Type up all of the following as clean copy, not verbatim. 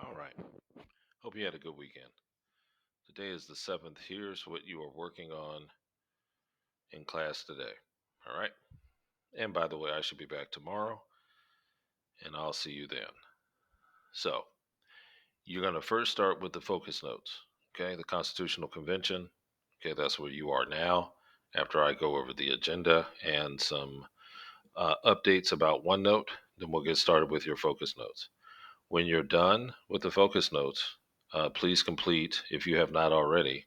All right. Hope you had a good weekend. Today is the 7th. Here's what you are working on in class today. All right. And by the way, I should be back tomorrow and I'll see you then. So, you're going to first start with the focus notes. Okay. The Constitutional Convention. Okay. That's where you are now after I go over the agenda and some updates about OneNote. Then we'll get started with your focus notes. When you're done with the focus notes, please complete, if you have not already,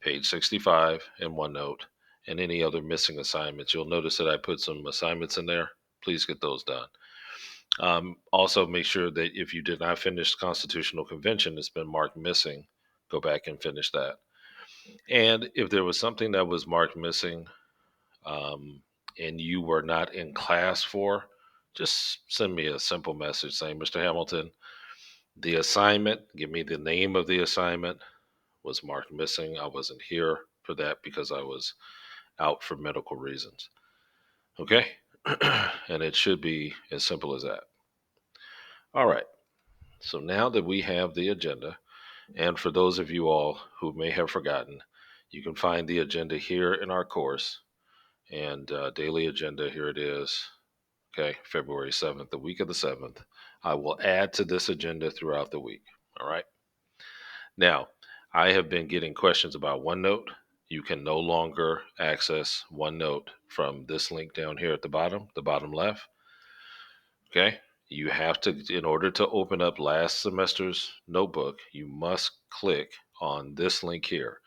page 65 in OneNote, and any other missing assignments. You'll notice that I put some assignments in there. Please get those done. Also, make sure that if you did not finish Constitutional Convention, it's been marked missing. Go back and finish that. And if there was something that was marked missing um, and you were not in class for, just send me a simple message saying, Mr. Hamilton, the assignment, give me the name of the assignment, was marked missing. I wasn't here for that because I was out for medical reasons. Okay? And it should be as simple as that. All right. So now that we have the agenda, and for those of you all who may have forgotten, you can find the agenda here in our course and daily agenda. Here it is. Okay, February 7th, the week of the 7th. I will add to this agenda throughout the week. All right. Now, I have been getting questions about OneNote. You can no longer access OneNote from this link down here at the bottom left. Okay. You have to, in order to open up last semester's notebook, you must click on this link here.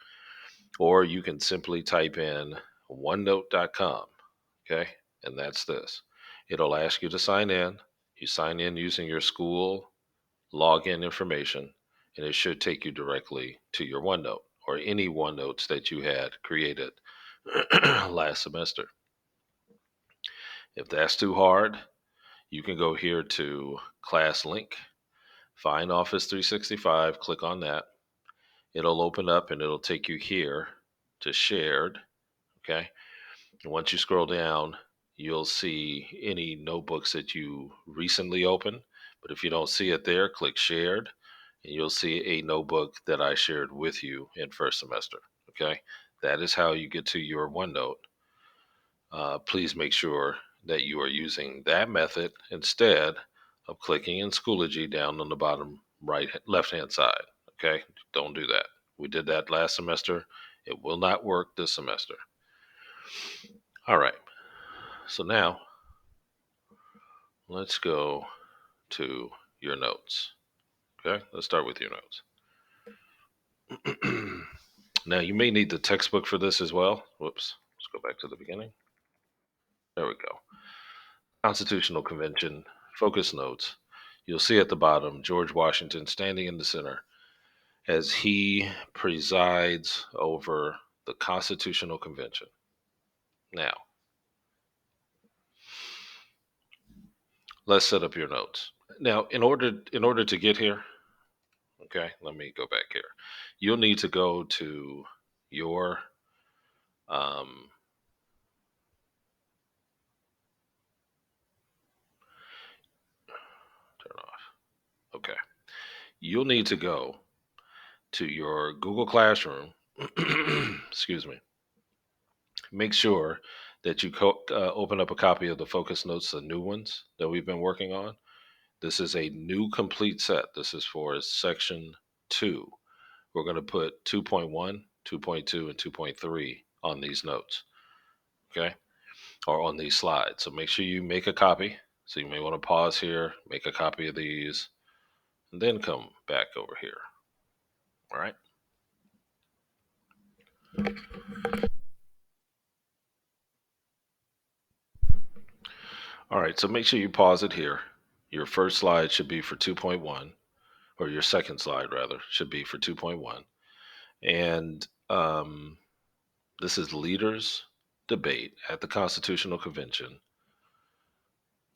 Or you can simply type in onenote.com. Okay. And that's this. It'll ask you to sign in. You sign in using your school login information, and it should take you directly to your OneNote or any OneNotes that you had created last semester. If that's too hard, you can go here to class link, find Office 365, click on that. It'll open up and it'll take you here to shared. Okay. And once you scroll down, you'll see any notebooks that you recently opened. But if you don't see it there, click shared and you'll see a notebook that I shared with you in first semester. Okay. That is how you get to your OneNote. Please make sure that you are using that method instead of clicking in Schoology down on the bottom left hand side. Okay. Don't do that. We did that last semester. It will not work this semester. All right. So now let's go to your notes. Okay, let's start with your notes. Now, you may need the textbook for this as well. Whoops, let's go back to the beginning. There we go. Constitutional Convention, focus notes. You'll see at the bottom George Washington standing in the center as he presides over the Constitutional Convention. Now, let's set up your notes. Now, in order to get here, okay, let me go back here. You'll need to go to your um, turn off. Okay. You'll need to go to your Google Classroom. Excuse me. Make sure that you open up a copy of the focus notes, the new ones that we've been working on. This is a new complete set. This is for section 2. We're going to put 2.1, 2.2, and 2.3 on these notes. Okay. Or on these slides. So make sure you make a copy. So you may want to pause here, make a copy of these, and then come back over here. All right. All right. So make sure you pause it here. Your first slide should be for 2.1, or your second slide, rather, should be for 2.1. And this is leaders debate at the Constitutional Convention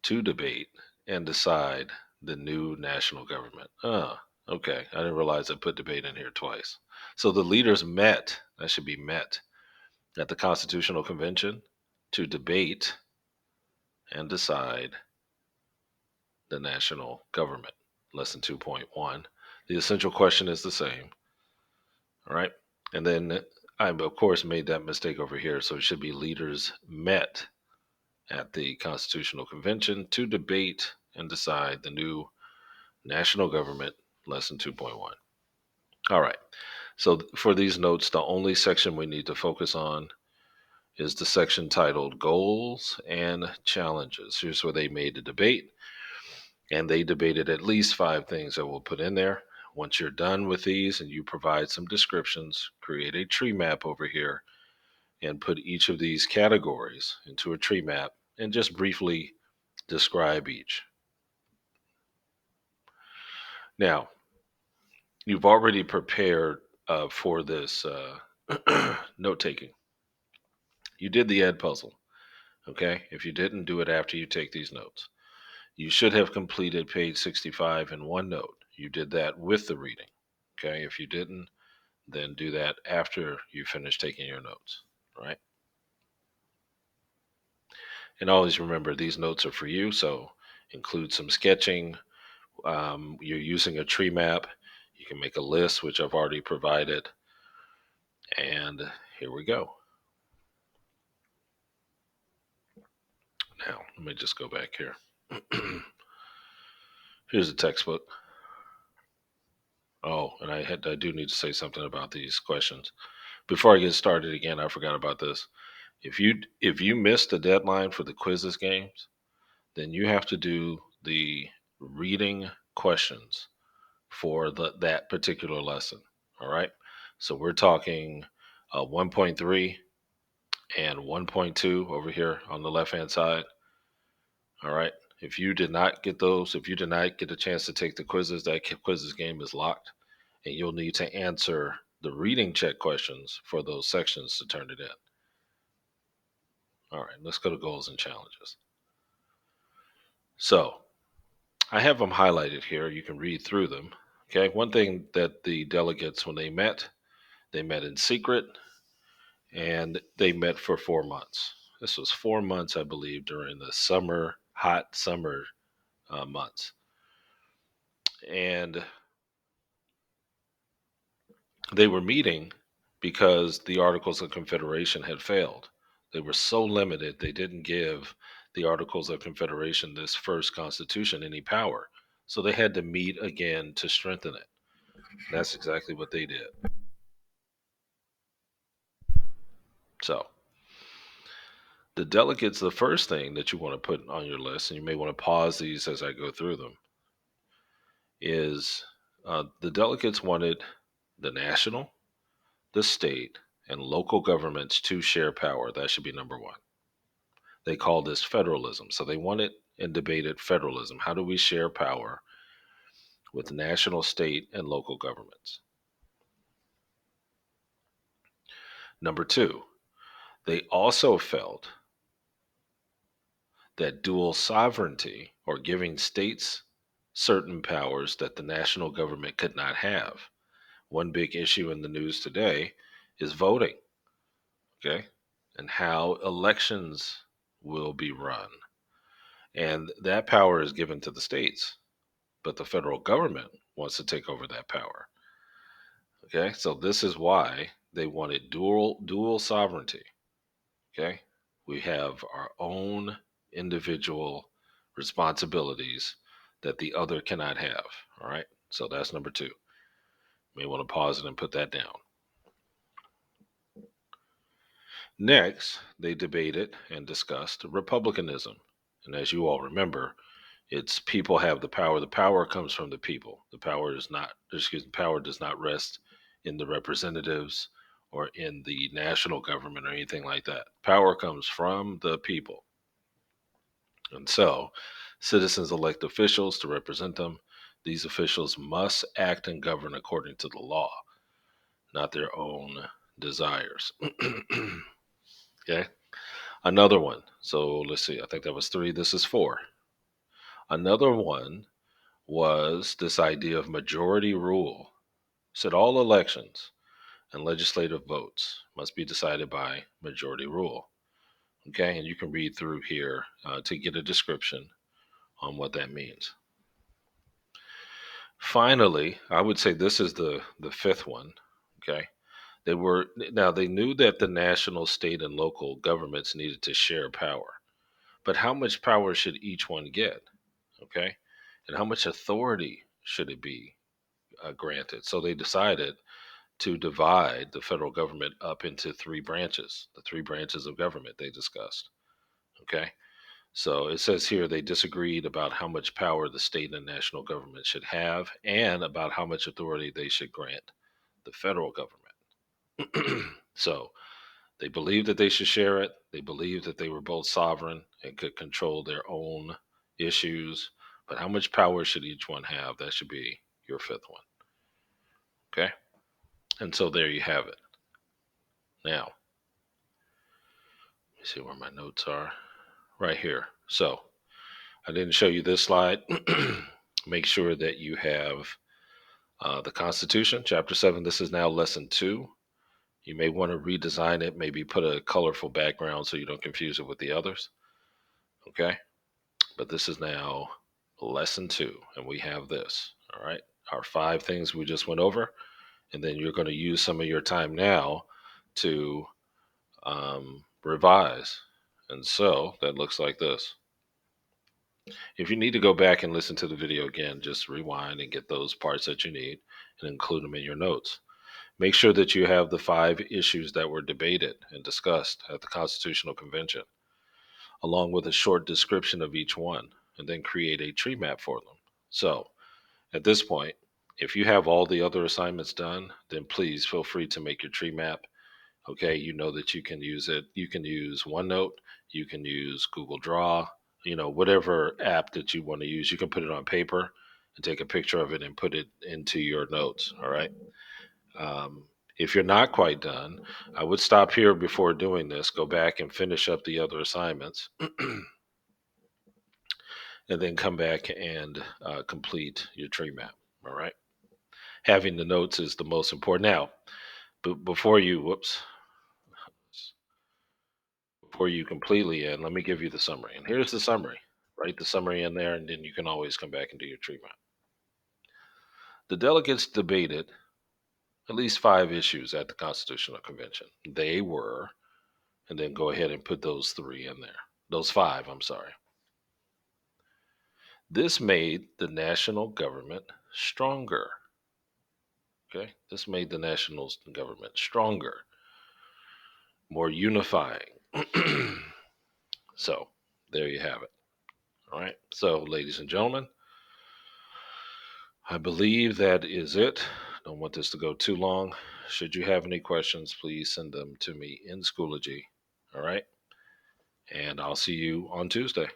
to debate and decide the new national government. Okay. I didn't realize I put debate in here twice. So the leaders met, that should be met, at the Constitutional Convention to debate and decide the national government. Lesson 2.1. The essential question is the same. All right. And then I, of course, made that mistake over here. So it should be leaders met at the Constitutional Convention to debate and decide the new national government, lesson 2.1. All right. So for these notes, the only section we need to focus on is the section titled Goals and Challenges. Here's where they made the debate, and they debated at least 5 things that we'll put in there. Once you're done with these and you provide some descriptions, create a tree map over here and put each of these categories into a tree map and just briefly describe each. Now, you've already prepared for this note taking. You did the ed puzzle, okay? If you didn't, do it after you take these notes. You should have completed page 65 in OneNote. You did that with the reading, okay? If you didn't, then do that after you finish taking your notes, right? And always remember, these notes are for you, so include some sketching. You're using a tree map. You can make a list, which I've already provided. And here we go. Now, let me just go back here. Here's the textbook. Oh, and I do need to say something about these questions. Before I get started again, I forgot about this. If you missed the deadline for the quizzes games, then you have to do the reading questions for that particular lesson. All right. So we're talking 1.3 and 1.2 over here on the left hand side. All right. If you did not get those, if you did not get a chance to take the quizzes, that quizzes game is locked, and you'll need to answer the reading check questions for those sections to turn it in. All right, let's go to goals and challenges. So I have them highlighted here. You can read through them. Okay, one thing that the delegates, when they met in secret and they met for 4 months. This was 4 months, I believe, during the summer, hot summer months. And they were meeting because the Articles of Confederation had failed. They were so limited, they didn't give the Articles of Confederation, this first constitution, any power. So they had to meet again to strengthen it. That's exactly what they did. So, the delegates, the first thing that you want to put on your list, and you may want to pause these as I go through them, is the delegates wanted the national, the state, and local governments to share power. That should be number one. They call this federalism. So they wanted and debated federalism. How do we share power with national, state, and local governments? Number two, they also felt that dual sovereignty, or giving states certain powers that the national government could not have. One big issue in the news today is voting, okay, and how elections will be run. And that power is given to the states, but the federal government wants to take over that power. Okay, so this is why they wanted dual sovereignty. Okay, we have our own individual responsibilities that the other cannot have. All right, so that's number two. You may want to pause it and put that down. Next, they debated and discussed republicanism. And as you all remember, it's people have the power. The power comes from the people. The power is not, excuse me, power does not rest in the representatives or in the national government or anything like that. Power comes from the people. And so, citizens elect officials to represent them. These officials must act and govern according to the law, not their own desires. Okay. Another one. So let's see. I think that was three. This is four. Another one was this idea of majority rule. Said all elections and legislative votes must be decided by majority rule. Okay, and you can read through here to get a description on what that means. finally, I would say this is the fifth one. Okay. They knew that the national, state, and local governments needed to share power, but how much power should each one get? Okay. And how much authority should it be granted? So they decided to divide the federal government up into three branches, the three branches of government they discussed. Okay. So it says here they disagreed about how much power the state and national government should have and about how much authority they should grant the federal government. So they believed that they should share it. They believed that they were both sovereign and could control their own issues. But how much power should each one have? That should be your fifth one. Okay. And so there you have it. Now, let me see where my notes are. Right here. So I didn't show you this slide. Make sure that you have the Constitution, Chapter 7. This is now Lesson 2. You may want to redesign it, maybe put a colorful background so you don't confuse it with the others. Okay. But this is now Lesson 2, and we have this. All right. Our 5 things we just went over. And then you're going to use some of your time now to revise. And so that looks like this. If you need to go back and listen to the video again, just rewind and get those parts that you need and include them in your notes. Make sure that you have the 5 issues that were debated and discussed at the Constitutional Convention, along with a short description of each one, and then create a tree map for them. So, at this point, if you have all the other assignments done, then please feel free to make your tree map. Okay, you know that you can use it. You can use OneNote, you can use Google Draw, whatever app that you want to use. You can put it on paper and take a picture of it and put it into your notes. All right. If you're not quite done, I would stop here before doing this, go back and finish up the other assignments, and then come back and complete your tree map. All right. Having the notes is the most important. Now, before you, before you completely end, let me give you the summary. And here's the summary. Write the summary in there, and then you can always come back and do your tree map. The delegates debated at least 5 issues at the Constitutional Convention. They were, and then go ahead and put those 3 in there. Those 5, I'm sorry. This made the national government stronger. Okay? This made the national government stronger, more unifying. So, there you have it. All right. So, ladies and gentlemen, I believe that is it. Don't want this to go too long. Should you have any questions, please send them to me in Schoology. All right. And I'll see you on Tuesday.